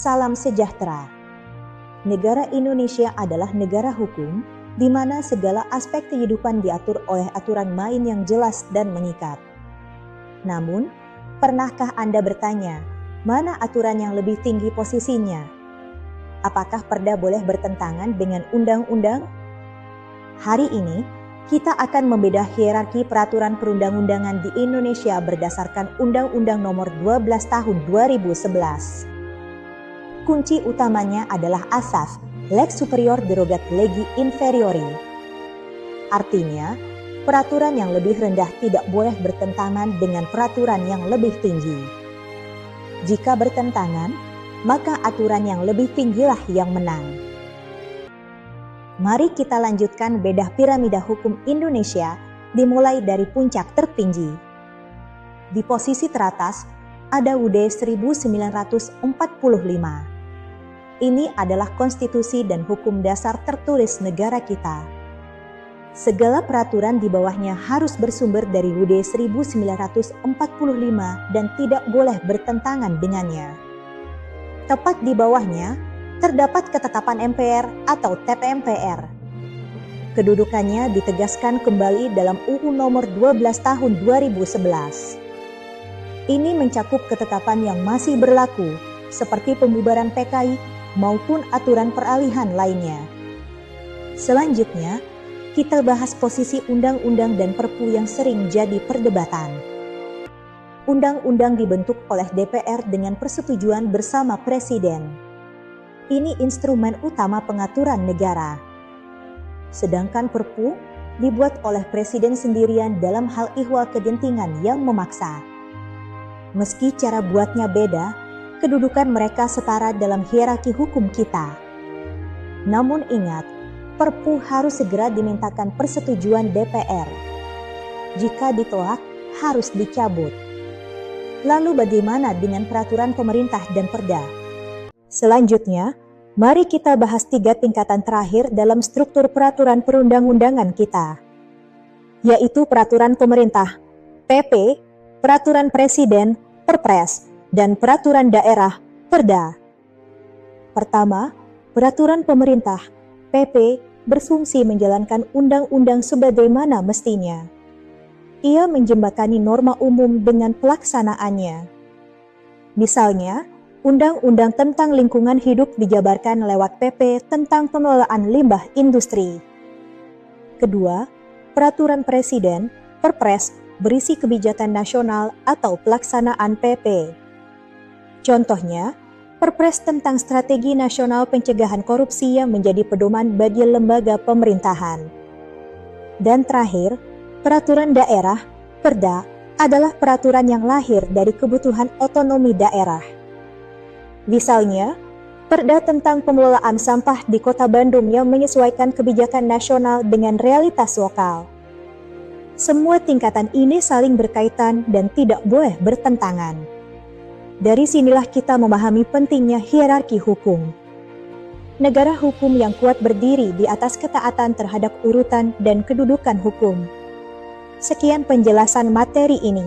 Salam sejahtera. Negara Indonesia adalah negara hukum, di mana segala aspek kehidupan diatur oleh aturan main yang jelas dan mengikat. Namun, pernahkah Anda bertanya, mana aturan yang lebih tinggi posisinya? Apakah perda boleh bertentangan dengan undang-undang? Hari ini, kita akan membedah hierarki peraturan perundang-undangan di Indonesia berdasarkan Undang-Undang Nomor 12 Tahun 2011. Kunci utamanya adalah asas lex superior derogat legi inferiori. Artinya, peraturan yang lebih rendah tidak boleh bertentangan dengan peraturan yang lebih tinggi. Jika bertentangan, maka aturan yang lebih tinggilah yang menang. Mari kita lanjutkan bedah piramida hukum Indonesia dimulai dari puncak tertinggi. Di posisi teratas ada UUD 1945. Ini adalah konstitusi dan hukum dasar tertulis negara kita. Segala peraturan di bawahnya harus bersumber dari UUD 1945 dan tidak boleh bertentangan dengannya. Tepat di bawahnya terdapat ketetapan MPR atau TP-MPR. Kedudukannya ditegaskan kembali dalam UU Nomor 12 Tahun 2011. Ini mencakup ketetapan yang masih berlaku seperti pembubaran PKI maupun aturan peralihan lainnya. Selanjutnya, kita bahas posisi undang-undang dan perpu yang sering jadi perdebatan. Undang-undang dibentuk oleh DPR dengan persetujuan bersama Presiden. Ini instrumen utama pengaturan negara. Sedangkan perpu dibuat oleh Presiden sendirian dalam hal ihwal kegentingan yang memaksa. Meski cara buatnya beda, kedudukan mereka setara dalam hierarki hukum kita. Namun ingat, perpu harus segera dimintakan persetujuan DPR. Jika ditolak, harus dicabut. Lalu bagaimana dengan peraturan pemerintah dan perda? Selanjutnya, mari kita bahas 3 tingkatan terakhir dalam struktur peraturan perundang-undangan kita, yaitu peraturan pemerintah, PP, peraturan presiden, Perpres, dan peraturan daerah, Perda. Pertama, peraturan pemerintah, PP, berfungsi menjalankan undang-undang sebagaimana mestinya. Ia menjembatani norma umum dengan pelaksanaannya. Misalnya, Undang-Undang tentang Lingkungan Hidup dijabarkan lewat PP tentang pengelolaan limbah industri. Kedua, peraturan presiden, Perpres, berisi kebijakan nasional atau pelaksanaan PP. Contohnya, Perpres tentang Strategi Nasional Pencegahan Korupsi yang menjadi pedoman bagi lembaga pemerintahan. Dan terakhir, peraturan daerah, Perda, adalah peraturan yang lahir dari kebutuhan otonomi daerah. Misalnya, Perda tentang pengelolaan sampah di Kota Bandung yang menyesuaikan kebijakan nasional dengan realitas lokal. Semua tingkatan ini saling berkaitan dan tidak boleh bertentangan. Dari sinilah kita memahami pentingnya hierarki hukum. Negara hukum yang kuat berdiri di atas ketaatan terhadap urutan dan kedudukan hukum. Sekian penjelasan materi ini.